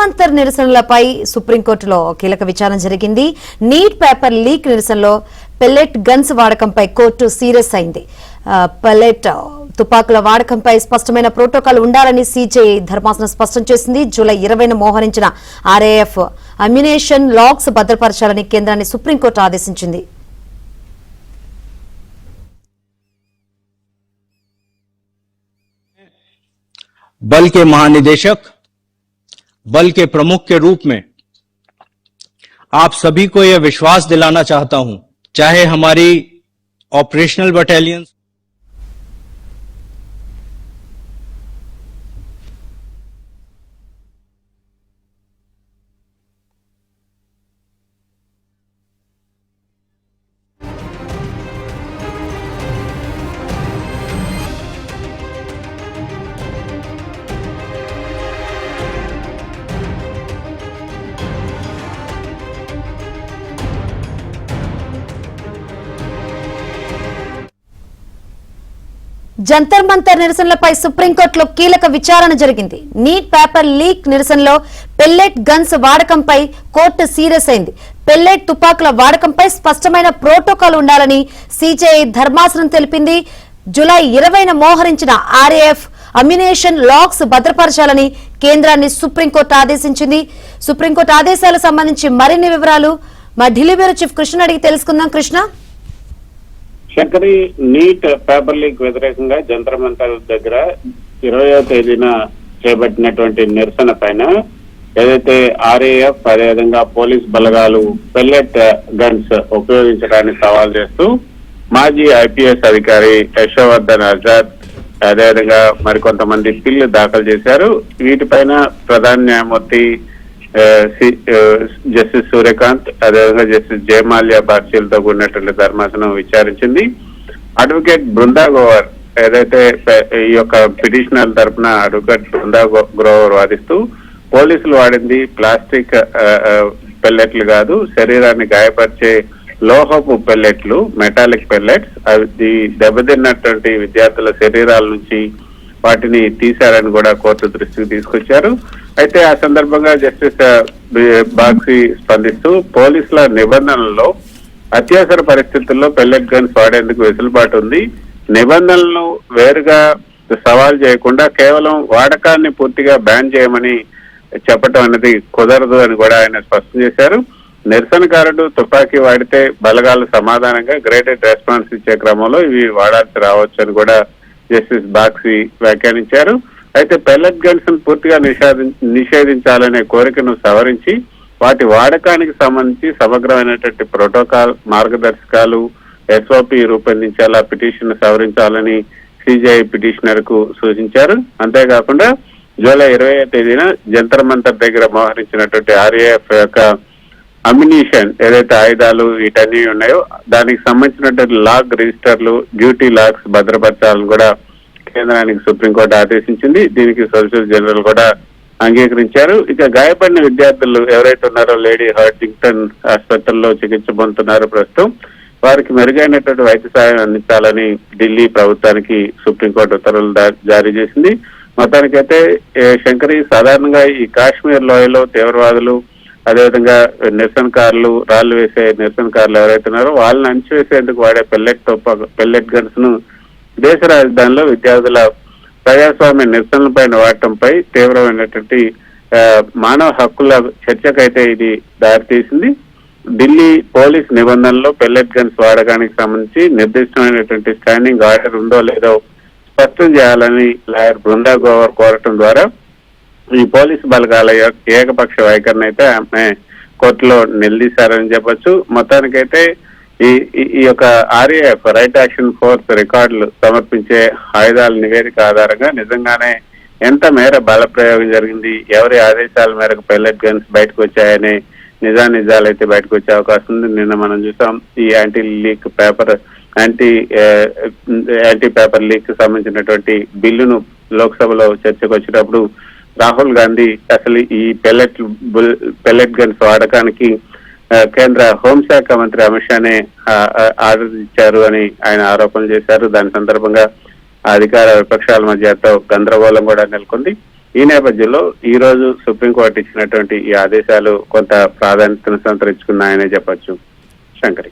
మంతర్ నిరసనలపై సుప్రీంకోర్టులో కీలక విచారణ జరిగింది. నీట్ పేపర్ లీక్ నిరసనలో పెల్లెట్ గన్స్ వాడకంపై కోర్టు సీరియస్ అయింది. పెల్లెట్ తుపాకుల వాడకంపై స్పష్టమైన ప్రోటోకాల్ ఉండాలని సీజేఐ ధర్మాసనం స్పష్టం చేసింది. జూలై 20న మోహరించిన ఆర్ఏఎఫ్ అమ్యునేషన్ లాగ్స్ భద్రపరచాలని కేంద్రాన్ని సుప్రీంకోర్టు ఆదేశించింది. बल के महानिदेशक, बल के प्रमुख के रूप में आप सभी को यह विश्वास दिलाना चाहता हूं, चाहे हमारी ऑपरेशनल बटालियंस జంతర్ మంతర్ నిరసనలపై సుప్రీంకోర్టులో కీలక విచారణ జరిగింది. నీట్ పేపర్ లీక్ నిరసనలో పెల్లెట్ గన్స్ వాడకంపై కోర్టు సీరియస్ అయింది. పెల్లెట్ తుపాకుల వాడకంపై స్పష్టమైన ప్రోటోకాల్ ఉండాలని సీజేఐ ధర్మాసనం తెలిపింది. జూలై 20న మోహరించిన ఆర్ఏఎఫ్ అమ్యునేషన్ లాగ్స్ భద్రపరచాలని కేంద్రాన్ని సుప్రీంకోర్టు ఆదేశించింది. సుప్రీంకోర్టు ఆదేశాలకు సంబంధించి మరిన్ని వివరాలు మా ఢిల్లీ బ్యూరో చీఫ్ కృష్ణ అడిగి తెలుసుకుందాం. Krishna, Shankari, neat paper leak వ్యతిరేకంగా జంతర్ మంతర్ దగ్గర 20వ తేదీన చేపట్టినటువంటి నిరసన పైన ఏదైతే ఆర్ఏఎఫ్ అదేవిధంగా పోలీస్ బలగాలు పెల్లెట్ గన్స్ ఉపయోగించడాన్ని సవాల్ చేస్తూ మాజీ ఐపీఎస్ అధికారి యశోవర్ధన్ ఆజాద్ అదేవిధంగా మరికొంతమంది పిల్లు దాఖలు చేశారు. వీటిపైన ప్రధాన న్యాయమూర్తి జస్టిస్ సూర్యకాంత్ అదేవిధంగా జస్టిస్ జయమాల్యా బార్షీలతో కూడినటువంటి ధర్మాసనం విచారించింది. అడ్వకేట్ బృందా గ్రోవర్ ఏదైతే ఈ యొక్క పిటిషనర్ తరఫున అడ్వకేట్ బృందా గ్రోవర్ వాదిస్తూ పోలీసులు వాడింది ప్లాస్టిక్ పెల్లెట్లు కాదు, శరీరాన్ని గాయపరిచే లోహపు పెల్లెట్లు, మెటాలిక్ పెల్లెట్స్, అవి దెబ్బతిన్నటువంటి విద్యార్థుల శరీరాల నుంచి వాటిని తీశారని కూడా కోర్టు దృష్టికి తీసుకొచ్చారు. అయితే ఆ సందర్భంగా జస్టిస్ బాగ్సీ స్పందిస్తూ పోలీసుల నిబంధనల్లో అత్యవసర పరిస్థితుల్లో పెల్లెట్ గన్స్ వాడేందుకు వెసులుబాటు ఉంది, నిబంధనలను వేరుగా సవాల్ చేయకుండా కేవలం వాడకాన్ని పూర్తిగా బ్యాన్ చేయమని చెప్పడం అనేది కుదరదు అని కూడా ఆయన స్పష్టం చేశారు. నిరసనకారుడు తుపాకీ వాడితే బలగాలు సమాధానంగా గ్రేటెడ్ రెస్పాన్స్ ఇచ్చే క్రమంలో ఇవి వాడాల్సి రావచ్చు అని కూడా జస్టిస్ బాగ్సీ వ్యాఖ్యానించారు. అయితే పెల్లెట్ గన్స్ పూర్తిగా నిషేధించాలనే కోరికను సవరించి వాటి వాడకానికి సంబంధించి సమగ్రమైనటువంటి ప్రోటోకాల్, మార్గదర్శకాలు, ఎస్ఓపి రూపొందించేలా పిటిషన్ సవరించాలని సిజేఐ పిటిషనర్ కు సూచించారు. అంతేకాకుండా జూలై 20వ తేదీన జంతర్ మంతర్ దగ్గర మోహరించినటువంటి ఆర్ఏఎఫ్ యొక్క అమ్యునిషన్ ఏదైతే ఆయుధాలు వీటన్నీ ఉన్నాయో దానికి సంబంధించినటువంటి లాగ్ రిజిస్టర్లు, డ్యూటీ లాగ్స్ భద్రపరచాలని కూడా కేంద్రానికి సుప్రీంకోర్టు ఆదేశించింది. దీనికి సొలిసిటర్ జనరల్ కూడా అంగీకరించారు. ఇక గాయపడిన విద్యార్థులు ఎవరైతే ఉన్నారో లేడీ హార్టింగ్టన్ ఆసుపత్రిలో చికిత్స పొందుతున్నారు ప్రస్తుతం, వారికి మెరుగైనటువంటి వైద్య సాయం అందించాలని ఢిల్లీ ప్రభుత్వానికి సుప్రీంకోర్టు ఉత్తర్వులు జారీ చేసింది. మొత్తానికైతే శంకరి, సాధారణంగా ఈ కాశ్మీర్ లోయలో తీవ్రవాదులు అదేవిధంగా నిరసనకారులు, రాళ్లు వేసే నిరసనకారులు ఎవరైతే ఉన్నారో వాళ్ళని అణిచివేసేందుకు వాడే పెల్లెట్ గన్స్ ను దేశ రాజధానిలో విద్యార్థుల ప్రజాస్వామ్య నిరసనలపైన వాడటంపై తీవ్రమైనటువంటి మానవ హక్కుల చర్చకైతే ఇది దారితీసింది. ఢిల్లీ పోలీస్ నిబంధనల్లో పెల్లెట్ గన్స్ వాడకానికి సంబంధించి నిర్దిష్టమైనటువంటి స్టాండింగ్ ఆర్డర్ ఉందో లేదో స్పష్టం చేయాలని లాయర్ బృందా గ్రోవర్ కోరటం ద్వారా ఈ పోలీసు బలగాల ఏకపక్ష వైఖరిని అయితే ఆమె కోర్టులో నిలదీశారని చెప్పొచ్చు. మొత్తానికైతే ఈ యొక్క ఆర్ఏఎఫ్ రైట్ యాక్షన్ ఫోర్స్ రికార్డులు సమర్పించే ఆయుధాల నివేదిక ఆధారంగా నిజంగానే ఎంత మేర బల ప్రయోగం జరిగింది, ఎవరి ఆదేశాల మేరకు పెల్లెట్ గన్స్ బయటకు వచ్చాయనే నిజాలు అయితే బయటకు వచ్చే అవకాశం ఉంది. నిన్న మనం చూసాం ఈ యాంటీ పేపర్ లీక్ సంబంధించినటువంటి బిల్లును లోక్సభలో చర్చకు వచ్చినప్పుడు రాహుల్ గాంధీ అసలు ఈ పెల్లెట్ గన్స్ వాడకానికి కేంద్ర హోంశాఖ మంత్రి అమిత్ షానే ఆర్డర్ ఇచ్చారు అని ఆయన ఆరోపణలు చేశారు. దాని సందర్భంగా అధికార విపక్షాల మధ్య గందరగోళం కూడా నెలకొంది. ఈ నేపథ్యంలో ఈ రోజు సుప్రీంకోర్టు ఇచ్చినటువంటి ఈ ఆదేశాలు కొంత ప్రాధాన్యతను సంతరించుకున్నాయనే చెప్పొచ్చు. శంకరి.